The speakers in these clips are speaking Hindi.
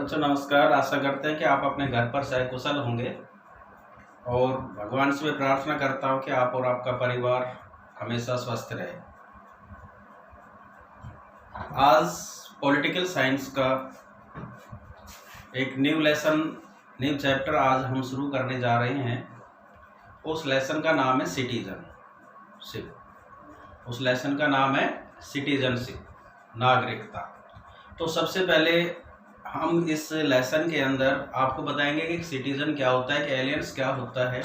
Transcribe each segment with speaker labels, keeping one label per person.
Speaker 1: बच्चों नमस्कार। आशा करते हैं कि आप अपने घर पर सकुशल होंगे और भगवान से मैं प्रार्थना करता हूं कि आप और आपका परिवार हमेशा स्वस्थ रहे। आज पॉलिटिकल साइंस का एक न्यू चैप्टर आज हम शुरू करने जा रहे हैं। उस लेसन का नाम है सिटीजनशिप। नागरिकता। तो सबसे पहले हम इस लेसन के अंदर आपको बताएंगे कि सिटीजन क्या होता है, कि एलियंस क्या होता है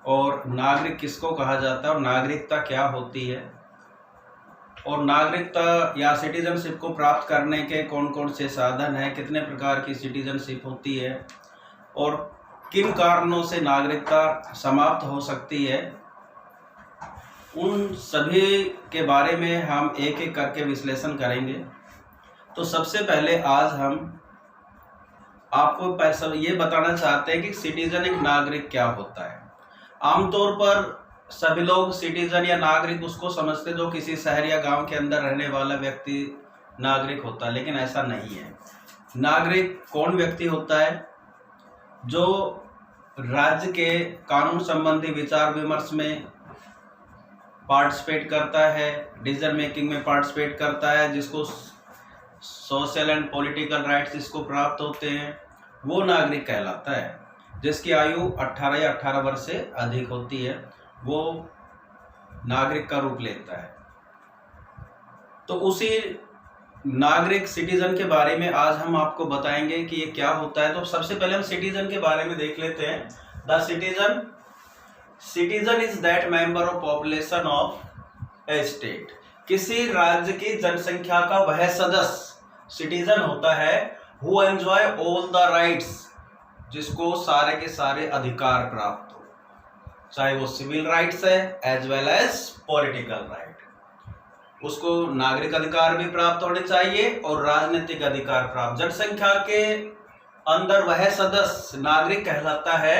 Speaker 1: और नागरिक किसको कहा जाता है और नागरिकता क्या होती है, और नागरिकता या सिटीजनशिप को प्राप्त करने के कौन कौन से साधन हैं, कितने प्रकार की सिटीजनशिप होती है और किन कारणों से नागरिकता समाप्त हो सकती है। उन सभी के बारे में हम एक एक करके विश्लेषण करेंगे। तो सबसे पहले आज हम आपको ये बताना चाहते हैं कि सिटीजन एक नागरिक क्या होता है। आमतौर पर सभी लोग सिटीजन या नागरिक उसको समझते जो किसी शहर या गांव के अंदर रहने वाला व्यक्ति नागरिक होता है, लेकिन ऐसा नहीं है। नागरिक कौन व्यक्ति होता है? जो राज्य के कानून संबंधी विचार विमर्श में पार्टिसिपेट करता है, डिसीजन मेकिंग में पार्टिसिपेट करता है, जिसको सोशल एंड पॉलिटिकल राइट्स जिसको प्राप्त होते हैं, वो नागरिक कहलाता है। जिसकी आयु 18 या 18 वर्ष से अधिक होती है वो नागरिक का रूप लेता है। तो उसी नागरिक सिटीजन के बारे में आज हम आपको बताएंगे कि ये क्या होता है। तो सबसे पहले हम सिटीजन के बारे में देख लेते हैं। The citizen is that member of population of A state. किसी राज्य की जनसंख्या का वह सदस्य सिटीजन होता है who enjoy all the rights, जिसको सारे के सारे अधिकार प्राप्त हो, चाहे वो सिविल राइट्स है as well as political right. उसको नागरिक अधिकार भी प्राप्त होने चाहिए और राजनीतिक अधिकार प्राप्त। जनसंख्या के अंदर वह सदस्य नागरिक कहलाता है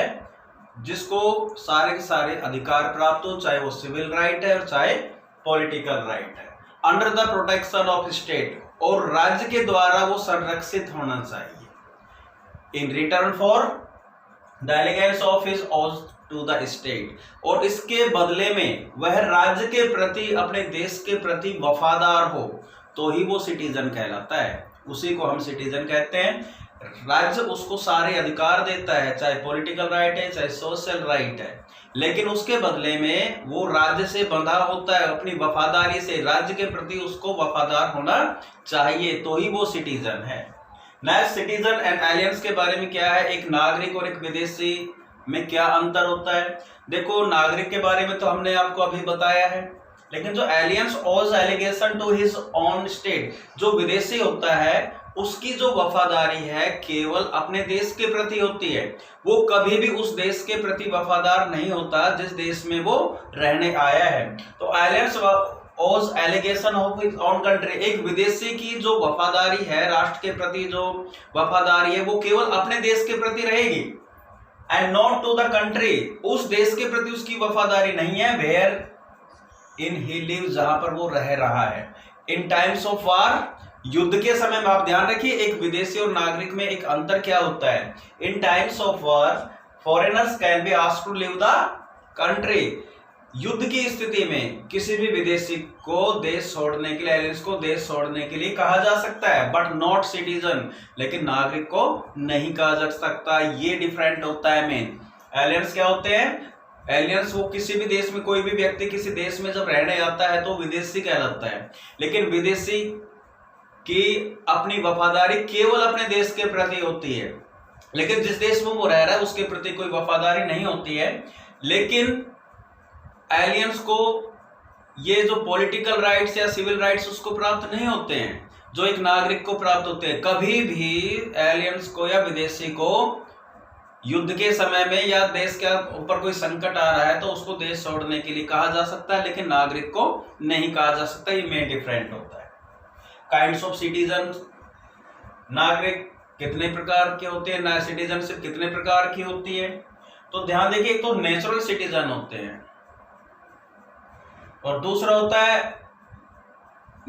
Speaker 1: जिसको सारे के सारे अधिकार प्राप्त हो, चाहे वो सिविल राइट है और चाहे पॉलिटिकल राइट है, under the protection of state, और राज्य के द्वारा वो संरक्षित होना चाहिए। In return for the allegiance of his oath to the state, और इसके बदले में वह राज्य के प्रति, अपने देश के प्रति वफादार हो तो ही वो सिटीजन कहलाता है। उसी को हम सिटीजन कहते हैं। राज्य उसको सारे अधिकार देता है, चाहे पॉलिटिकल राइट है चाहे सोशल राइट है, लेकिन उसके बदले में वो राज्य से बंधा होता है अपनी वफादारी से। राज्य के प्रति उसको वफादार होना चाहिए तो ही वो सिटीजन है। नेक्स्ट, सिटीजन एंड एलियंस के बारे में क्या है। एक नागरिक और एक विदेशी में क्या अंतर होता है। देखो, नागरिक के बारे में तो हमने आपको अभी बताया है, लेकिन जो aliens owes allegation to his own state, जो विदेशी होता है उसकी जो वफादारी है केवल अपने देश के प्रति होती है। वो कभी भी उस देश के प्रति वफादार नहीं होता जिस देश में वो रहने आया है। तो aliens owes allegation of his own country, एक विदेशी की जो वफादारी है, राष्ट्र के प्रति जो वफादारी है, वो केवल अपने देश के प्रति रहेगी, and not to the country, उस देश के प्रति उसकी वफादारी नहीं है वेयर इन ही लिव्स, जहां पर वो रह रहा है। इन टाइम्स ऑफ वार, युद्ध के समय में आप ध्यान रखिए एक विदेशी और नागरिक में एक अंतर क्या होता है। In times of war foreigners can be asked to leave the country. युद्ध की स्थिति में किसी भी विदेशी को देश छोड़ने के लिए, एलियंस को देश छोड़ने के लिए कहा जा सकता है, बट नॉट सिटीजन, लेकिन नागरिक को नहीं कहा जा सकता। ये डिफरेंट होता है मेन। एलियंस क्या होते हैं? एलियंस वो किसी भी देश में, कोई भी व्यक्ति किसी देश में जब रहने आता है तो विदेशी कहलाता है, लेकिन विदेशी की अपनी वफादारी केवल अपने देश के प्रति होती है, लेकिन जिस देश में वो रह रहा है उसके प्रति कोई वफादारी नहीं होती है। लेकिन एलियंस को ये जो पॉलिटिकल राइट्स या सिविल राइट्स उसको प्राप्त नहीं होते हैं जो एक नागरिक को प्राप्त होते हैं। कभी भी एलियंस को या विदेशी को युद्ध के समय में या देश के ऊपर कोई संकट आ रहा है तो उसको देश छोड़ने के लिए कहा जा सकता है, लेकिन नागरिक को नहीं कहा जा सकता। ये मेन डिफरेंट होता है। काइंड्स ऑफ सिटीजन, नागरिक कितने प्रकार के होते हैं, सिटीजनशिप कितने प्रकार की होती है। तो ध्यान देखिए, एक तो नेचुरल सिटीजन होते हैं और दूसरा होता है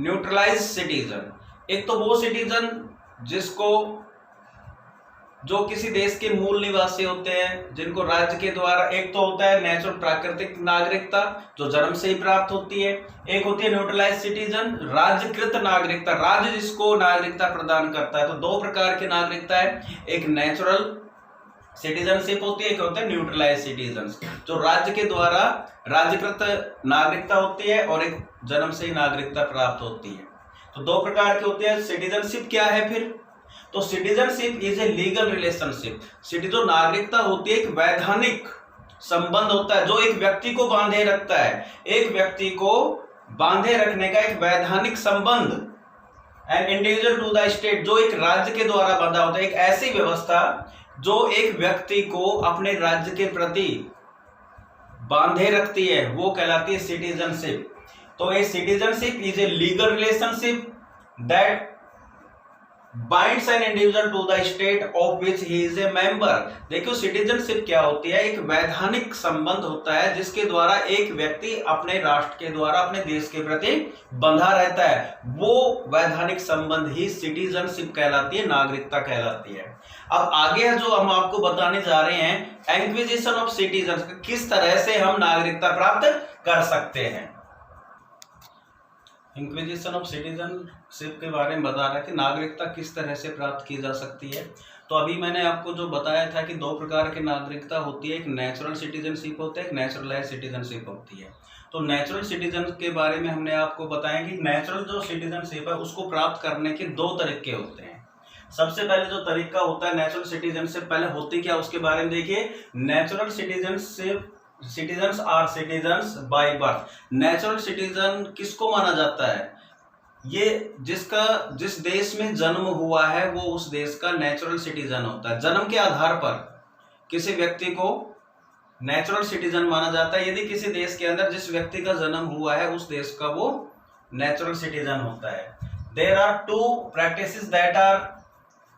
Speaker 1: न्यूट्रलाइज सिटीजन। एक तो वो सिटीजन जिसको जो किसी देश के मूल निवासी होते हैं, जिनको राज्य के द्वारा, एक तो होता है नेचुरल प्राकृतिक नागरिकता जो जन्म से ही प्राप्त होती है, एक होती है न्यूट्रलाइज सिटीजन राज्यकृत नागरिकता, राज्य जिसको नागरिकता प्रदान करता है। तो दो प्रकार की नागरिकता है, एक नेचुरल सिटीजनशिप होती है, एक होता है न्यूट्रलाइज सिटीजन जो राज्य के द्वारा राज्यकृत नागरिकता होती है, और एक जन्म से ही नागरिकता प्राप्त होती है। तो दो प्रकार की होती है। सिटीजनशिप क्या है फिर? तो citizenship is a legal relationship. जो नागरिकता होती है एक वैधानिक संबंध होता है जो एक व्यक्ति को बांधे रखता है, एक व्यक्ति को बांधे रखने का एक वैधानिक संबंध, an individual to the state, जो एक राज्य के द्वारा बंधा होता है, एक ऐसी व्यवस्था जो एक व्यक्ति को अपने राज्य के प्रति बांधे रखती है, वो कहलाती है सिटीजनशिप। तो a citizenship is a legal relationship that binds an individual to the state of which he is a member. देखियो सिटीजनशिप क्या होती है? एक वैधानिक संबंध होता है जिसके द्वारा एक व्यक्ति अपने राष्ट्र के द्वारा अपने देश के प्रति बंधा रहता है, वो वैधानिक संबंध ही सिटीजनशिप कहलाती है, नागरिकता कहलाती है। अब आगे जो हम आपको बताने जा रहे हैं, एक्विजिशन ऑफ सिटीजन, किस तरह से हम नागरिकता प्राप्त कर सकते हैं। इंक्विजिशन ऑफ सिटीजनशिप के बारे में बता रहा है कि नागरिकता किस तरह से प्राप्त की जा सकती है। तो अभी मैंने आपको जो बताया था कि दो प्रकार की नागरिकता होती है, एक नेचुरल सिटीजनशिप होता है, एक नेचुरलाइज सिटीजनशिप होती है। तो नेचुरल सिटीजन के बारे में हमने आपको बताया कि नेचुरल जो सिटीजनशिप है उसको प्राप्त करने के दो तरीके होते हैं। सबसे पहले जो तरीका होता है नेचुरल सिटीजनशिप, पहले होती क्या उसके बारे में देखिए। Natural citizenship, citizens are citizens by birth. Natural citizen किसको माना जाता है? ये जिस देश में जन्म हुआ है वो उस देश का नेचुरल सिटीजन होता है। जन्म के आधार पर किसी व्यक्ति को नेचुरल सिटीजन माना जाता है। यदि किसी देश के अंदर जिस व्यक्ति का जन्म हुआ है उस देश का वो नेचुरल सिटीजन होता है। There are two practices that are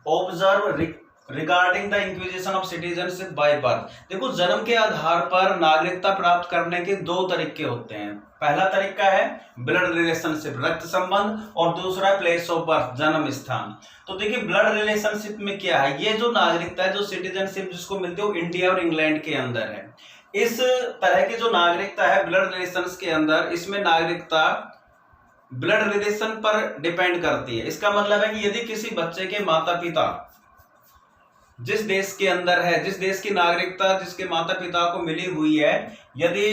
Speaker 1: observe regarding the inquisition of citizenship by birth. देखो जन्म के आधार पर नागरिकता प्राप्त करने के दो तरीके होते हैं। पहला तरीका है ब्लड रिलेशनशिप, रक्त संबंध, और दूसरा प्लेस ऑफ बर्थ, जन्म स्थान। तो देखिए ब्लड रिलेशनशिप में क्या है, ये जो नागरिकता है, जो सिटीजनशिप जिसको मिलती है वो इंडिया और इंग्लैंड के अंदर है। इस तरह की जो नागरिकता है ब्लड रिलेशन के अंदर, इसमें नागरिकता ब्लड रिलेशन पर डिपेंड करती है। इसका मतलब है कि यदि किसी बच्चे के माता पिता जिस देश के अंदर है, जिस देश की नागरिकता जिसके माता पिता को मिली हुई है, यदि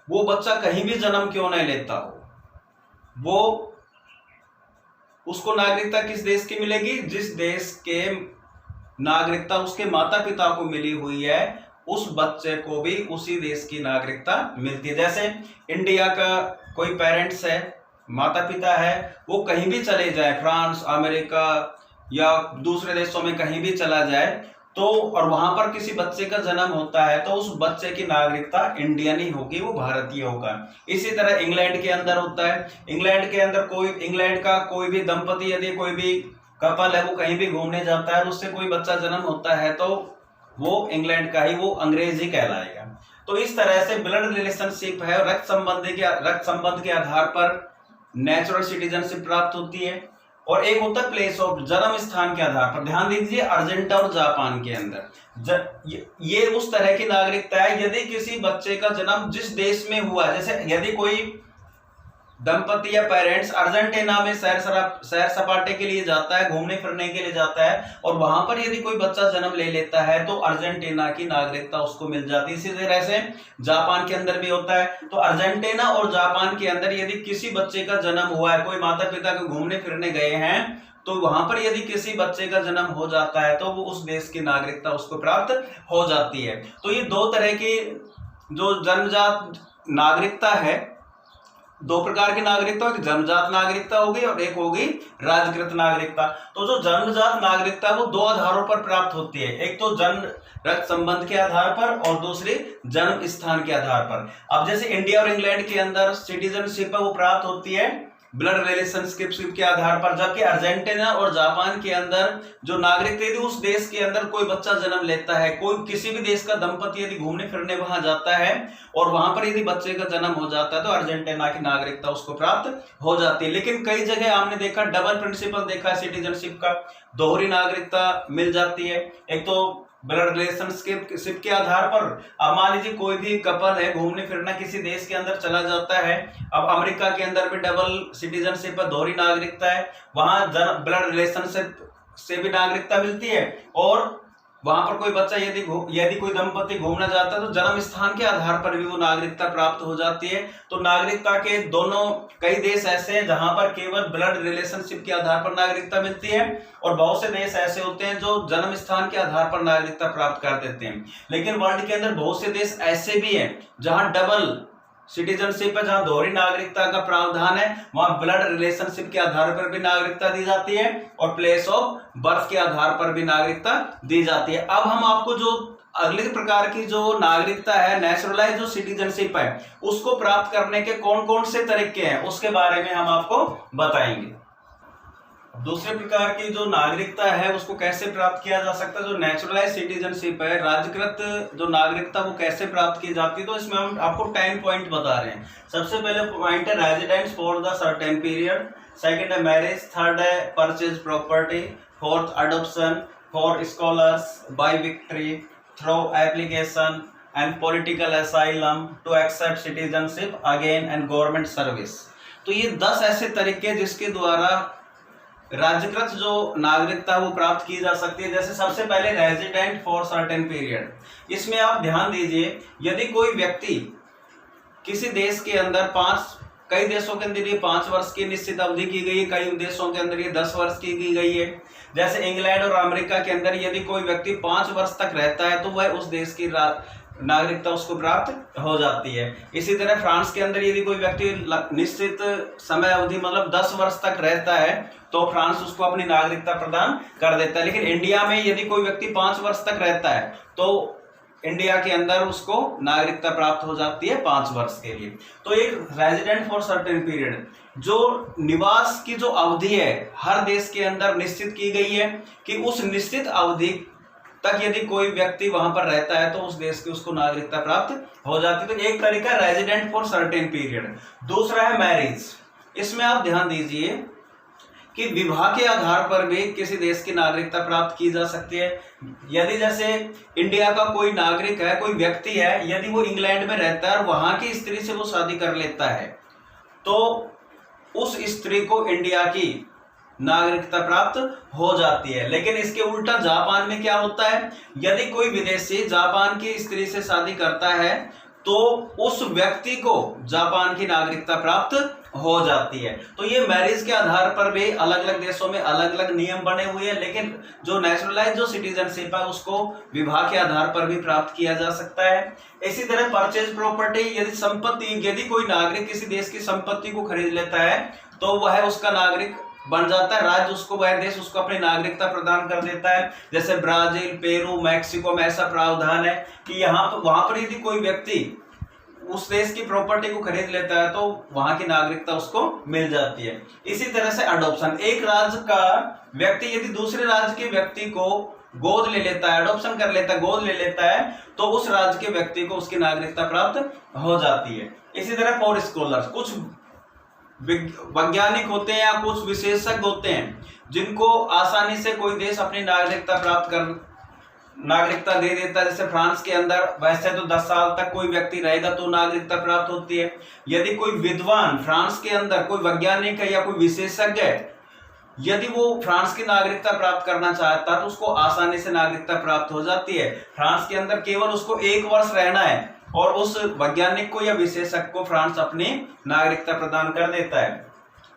Speaker 1: वो बच्चा कहीं भी जन्म क्यों नहीं लेता हो, वो उसको नागरिकता किस देश की मिलेगी? जिस देश के नागरिकता उसके माता पिता को मिली हुई है उस बच्चे को भी उसी देश की नागरिकता मिलती है। जैसे इंडिया का कोई पेरेंट्स है, माता पिता है, वो कहीं भी चले जाए, फ्रांस, अमेरिका या दूसरे देशों में कहीं भी चला जाए तो, और वहां पर किसी बच्चे का जन्म होता है तो उस बच्चे की नागरिकता इंडियन ही होगी, वो भारतीय होगा। इसी तरह इंग्लैंड के अंदर होता है। इंग्लैंड के अंदर इंग्लैंड का कोई भी दंपति, यदि कोई भी कपल है, वो कहीं भी घूमने जाता है और उससे कोई बच्चा जन्म होता है तो वो इंग्लैंड का ही, वो अंग्रेज ही कहलाएगा। तो इस तरह से ब्लड रिलेशनशिप है, रक्त संबंध के आधार पर नेचुरल सिटीजनशिप प्राप्त होती है। और एक होता है प्लेस ऑफ, जन्म स्थान के आधार पर। ध्यान दीजिए अर्जेंटीना और जापान के अंदर ये उस तरह की नागरिकता है यदि किसी बच्चे का जन्म जिस देश में हुआ, जैसे यदि कोई दंपति या पेरेंट्स अर्जेंटीना में सैर सपाटे के लिए जाता है, घूमने फिरने के लिए जाता है, और वहां पर यदि कोई बच्चा जन्म ले लेता है तो अर्जेंटीना की नागरिकता उसको मिल जाती है। इसी तरह से जापान के अंदर भी होता है। तो अर्जेंटीना और जापान के अंदर यदि किसी बच्चे का जन्म हुआ है, कोई माता पिता को घूमने फिरने गए हैं, तो वहां पर यदि किसी बच्चे का जन्म हो जाता है तो वो उस देश की नागरिकता उसको प्राप्त हो जाती है। तो ये दो तरह की जो जन्मजात नागरिकता है, दो प्रकार की नागरिकता, एक जन्मजात नागरिकता होगी और एक होगी राजकृत नागरिकता। तो जो जन्मजात नागरिकता है वो दो आधारों पर प्राप्त होती है, एक तो जन्म रक्त संबंध के आधार पर और दूसरी जन्म स्थान के आधार पर। अब जैसे इंडिया और इंग्लैंड के अंदर सिटीजनशिप है वो प्राप्त होती है ब्लड रिलेशनशिप के आधार पर, जबकि अर्जेंटीना और जापान के अंदर जो नागरिक यदि उस देश के अंदर कोई बच्चा जन्म लेता है, कोई किसी भी देश का दंपति यदि घूमने फिरने वहां जाता है और वहां पर यदि बच्चे का जन्म हो जाता है तो अर्जेंटीना की नागरिकता उसको प्राप्त हो जाती है। लेकिन कई जगह आपने देखा डबल प्रिंसिपल देखा है सिटीजनशिप का, दोहरी नागरिकता मिल जाती है। एक तो ब्लड रिलेशनशिप के आधार पर, अब मान लीजिए कोई भी कपल है घूमने फिरना किसी देश के अंदर चला जाता है, अब अमेरिका के अंदर भी डबल सिटीजनशिप है, दोहरी नागरिकता है, वहां ब्लड रिलेशनशिप से भी नागरिकता मिलती है, और वहां पर कोई बच्चा यदि कोई दंपति घूमना चाहता है तो जन्म स्थान के आधार पर भी वो नागरिकता प्राप्त हो जाती है। तो नागरिकता के दोनों कई देश ऐसे हैं जहां पर केवल ब्लड रिलेशनशिप के आधार पर नागरिकता मिलती है, और बहुत से देश ऐसे होते हैं जो जन्म स्थान के आधार पर नागरिकता प्राप्त कर देते हैं। लेकिन वर्ल्ड के अंदर बहुत से देश ऐसे भी हैं जहां डबल सिटीजनशिप है, जहां दोहरी नागरिकता का प्रावधान है, वहां ब्लड रिलेशनशिप के आधार पर भी नागरिकता दी जाती है और प्लेस ऑफ बर्थ के आधार पर भी नागरिकता दी जाती है। अब हम आपको जो अगले प्रकार की जो नागरिकता है, नेचुरलाइज जो सिटीजनशिप है, उसको प्राप्त करने के कौन कौन से तरीके हैं उसके बारे में हम आपको बताएंगे। दूसरे प्रकार की जो नागरिकता है उसको कैसे प्राप्त किया जा सकता है, जो नेचुरलाइज सिटीजनशिप है, राज्यकृत जो नागरिकता वो कैसे प्राप्त की जाती है, तो इसमें हम आपको 10 पॉइंट बता रहे हैं। सबसे पहले पॉइंट है residence for the certain period, second है मैरिज, थर्ड है purchase property, fourth adoption, for scholars by victory through application and political asylum to accept citizenship again and government service. तो ये 10 ऐसे तरीके जिसके द्वारा राज्यकृत जो नागरिकता वो प्राप्त की जा सकती है। जैसे सबसे पहले रेजिडेंट फॉर सर्टेन पीरियड, इसमें आप ध्यान दीजिए, यदि कोई व्यक्ति किसी देश के अंदर कई देशों के अंदर ये 5 वर्ष की निश्चित अवधि की गई है, कई देशों के अंदर ये 10 वर्ष की गई है। जैसे इंग्लैंड और अमेरिका के अंदर यदि कोई व्यक्ति 5 वर्ष तक रहता है तो वह उस देश की नागरिकता उसको प्राप्त हो जाती है। इसी तरह फ्रांस के अंदर यदि कोई व्यक्ति निश्चित समय अवधि मतलब 10 वर्ष तक रहता है तो फ्रांस उसको अपनी नागरिकता प्रदान कर देता है। लेकिन इंडिया में यदि कोई व्यक्ति 5 वर्ष तक रहता है तो इंडिया के अंदर उसको नागरिकता प्राप्त हो जाती है 5 वर्ष के लिए। तो एक रेजिडेंट फॉर सर्टेन पीरियड, जो निवास की जो अवधि है हर देश के अंदर निश्चित की गई है कि उस निश्चित अवधि तक यदि कोई व्यक्ति वहां पर रहता है तो उस देश की उसको नागरिकता प्राप्त हो जाती है। तो एक तरीका रेजिडेंट फॉर सर्टेन पीरियड। दूसरा है मैरिज, इसमें आप ध्यान दीजिए कि विवाह के आधार पर भी किसी देश की नागरिकता प्राप्त की जा सकती है। यदि जैसे इंडिया का कोई नागरिक है, कोई व्यक्ति है, यदि वो इंग्लैंड में रहता है और वहां की स्त्री से वो शादी कर लेता है तो उस स्त्री को इंडिया की नागरिकता प्राप्त हो जाती है। लेकिन इसके उल्टा जापान में क्या होता है, यदि कोई विदेशी जापान की स्त्री से शादी करता है तो उस व्यक्ति को जापान की नागरिकता प्राप्त हो जाती है। तो ये मैरिज के आधार पर भी अलग अलग देशों में अलग अलग नियम बने हुए हैं, लेकिन जो नेचुरलाइज जो सिटीजनशिप है उसको विवाह के आधार पर भी प्राप्त किया जा सकता है। इसी तरह परचेज प्रॉपर्टी, यदि कोई नागरिक किसी देश की संपत्ति को खरीद लेता है तो वह उसका नागरिक बन जाता है, राज्य उसको, वह देश उसको अपनी नागरिकता प्रदान कर देता है। जैसे ब्राजील, पेरू, मैक्सिको में ऐसा प्रावधान है कि वहां पर यदि कोई व्यक्ति उस देश की प्रॉपर्टी को खरीद लेता है तो वहां की नागरिकता उसको मिल जाती है। इसी तरह से अडॉप्शन, एक राज्य का व्यक्ति यदि दूसरे राज्य के व्यक्ति को गोद ले लेता है, अडॉप्शन कर लेता है, गोद ले लेता है तो उस राज्य के व्यक्ति को उसकी नागरिकता प्राप्त हो जाती है। इसी तरह फॉर स्कॉलर्स, कुछ वैज्ञानिक होते हैं या कुछ विशेषज्ञ होते हैं जिनको आसानी से कोई देश अपनी नागरिकता दे देता है। जैसे फ्रांस के अंदर वैसे तो 10 साल तक कोई व्यक्ति रहेगा तो नागरिकता प्राप्त होती है। यदि कोई विद्वान फ्रांस के अंदर कोई वैज्ञानिक है या कोई विशेषज्ञ है, यदि वो फ्रांस की नागरिकता प्राप्त करना चाहता है तो उसको आसानी से नागरिकता प्राप्त हो जाती है। फ्रांस के अंदर केवल उसको 1 वर्ष रहना है और उस वैज्ञानिक को या विशेषज्ञ को फ्रांस अपनी नागरिकता प्रदान कर देता है।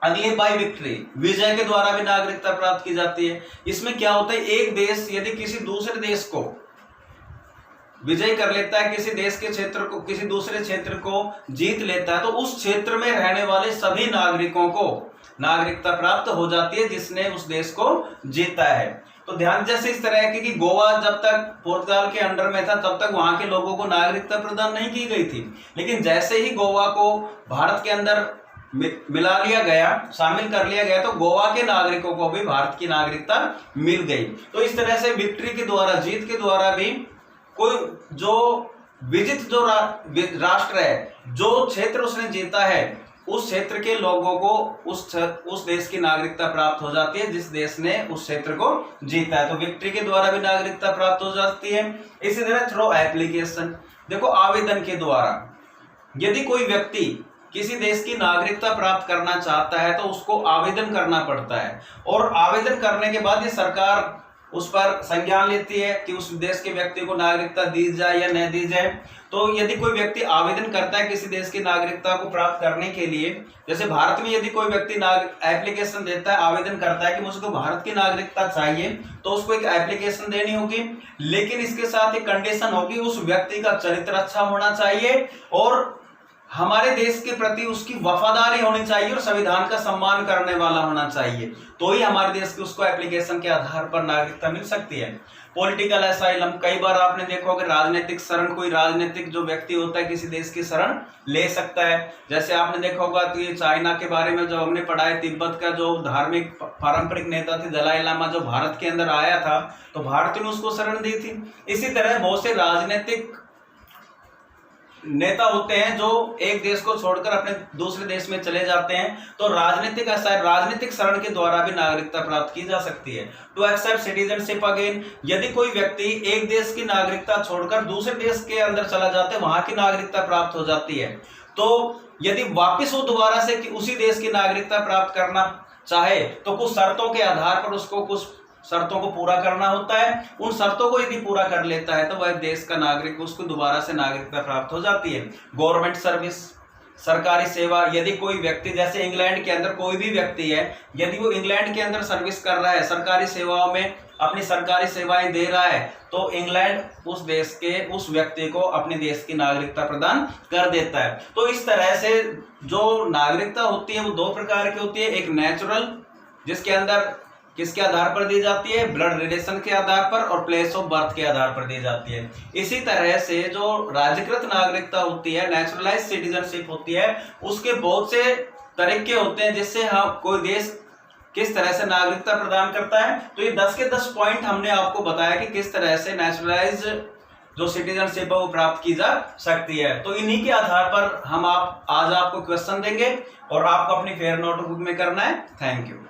Speaker 1: अगले बाय विक्ट्री, विजय के द्वारा भी नागरिकता प्राप्त की जाती है। इसमें क्या होता है, एक देश यदि किसी दूसरे देश को विजय कर लेता है, किसी देश के क्षेत्र को, किसी दूसरे क्षेत्र को जीत लेता है तो उस क्षेत्र में रहने वाले सभी नागरिकों को नागरिकता प्राप्त हो जाती है जिसने उस देश को जीता है। तो ध्यान, जैसे इस तरह की कि गोवा जब तक पुर्तगाल के अंडर में था तब तक वहां के लोगों को नागरिकता प्रदान नहीं की गई थी, लेकिन जैसे ही गोवा को भारत के अंदर मिला लिया गया, शामिल कर लिया गया, तो गोवा के नागरिकों को भी भारत की नागरिकता मिल गई। तो इस तरह से विक्ट्री के द्वारा, जीत के द्वारा भी कोई जो विजित जो राष्ट्र है, जो क्षेत्र उसने जीता है, उस क्षेत्र के लोगों को उस देश की नागरिकता प्राप्त हो जाती है जिस देश ने उस क्षेत्र को जीता है। तो विक्ट्री के द्वारा भी नागरिकता प्राप्त हो जाती है। इसी तरह थ्रू एप्लीकेशन, देखो आवेदन के द्वारा यदि कोई व्यक्ति किसी देश की नागरिकता प्राप्त करना चाहता है तो उसको आवेदन करना पड़ता है, और आवेदन करने के बाद ये सरकार उस पर संज्ञान लेती है कि उस देश के व्यक्ति को नागरिकता दी जाए या न दी जाए। तो यदि कोई व्यक्ति आवेदन करता है किसी देश की नागरिकता को प्राप्त करने के लिए, जैसे भारत में यदि कोई व्यक्ति एप्लीकेशन देता है, आवेदन करता है कि मुझको भारत की नागरिकता चाहिए, तो उसको एक एप्लीकेशन देनी होगी, लेकिन इसके साथ एक कंडीशन होगी, उस व्यक्ति का चरित्र अच्छा होना चाहिए और हमारे देश के प्रति उसकी वफादारी होनी चाहिए और संविधान का सम्मान करने वाला होना चाहिए, तो ही हमारे देश की उसको एप्लीकेशन के आधार पर नागरिकता मिल सकती है। पॉलिटिकल असाइलम, कई बार आपने देखा होगा राजनीतिक शरण, कोई राजनीतिक जो व्यक्ति होता है किसी देश की शरण ले सकता है। जैसे आपने देखा होगा तो ये चाइना के बारे में जो हमने पढ़ा है, तिब्बत का जो धार्मिक पारंपरिक नेता थे दलाई लामा, जो भारत के अंदर आया था तो भारत ने उसको शरण दी थी। इसी तरह बहुत से राजनीतिक नेता होते हैं जो एक देश को छोड़कर अपने दूसरे देश में चले जाते हैं, तो राजनीतिक शरण के द्वारा भी नागरिकता प्राप्त की जा सकती है। टू एक्सेप्ट सिटीजनशिप अगेन, यदि कोई व्यक्ति एक देश की नागरिकता छोड़कर दूसरे देश के अंदर चला जाता है, वहां की नागरिकता प्राप्त हो जाती है। तो यदि वापिस वो दोबारा से उसी देश की नागरिकता प्राप्त करना चाहे तो कुछ शर्तों के आधार पर उसको कुछ शर्तों को पूरा करना होता है। उन शर्तों को यदि पूरा कर लेता है तो वह देश का नागरिक, उसको दोबारा से नागरिकता प्राप्त हो जाती है। गवर्नमेंट सर्विस, सरकारी सेवा, यदि कोई व्यक्ति जैसे इंग्लैंड के अंदर कोई भी व्यक्ति है, यदि वो इंग्लैंड के अंदर सर्विस कर रहा है, सरकारी सेवाओं में अपनी सरकारी सेवाएं दे रहा है, तो इंग्लैंड उस देश के उस व्यक्ति को अपने देश की नागरिकता प्रदान कर देता है। तो इस तरह से जो नागरिकता होती है वो दो प्रकार की होती है, एक नेचुरल जिसके अंदर किसके आधार पर दी जाती है, ब्लड रिलेशन के आधार पर, और प्लेस ऑफ बर्थ के आधार पर दी जाती है। इसी तरह से जो राज्यकृत नागरिकता होती है, नेचुरलाइज सिटीजनशिप होती है, उसके बहुत से तरीके होते हैं जिससे हम कोई देश किस तरह से नागरिकता प्रदान करता है। तो ये 10 के 10 पॉइंट हमने आपको बताया कि किस तरह से नेचुरलाइज जो सिटीजनशिप है वो प्राप्त की जा सकती है। तो इन्हीं के आधार पर हम आज आपको क्वेश्चन देंगे और आपको अपनी फेयर नोटबुक में करना है। Thank you.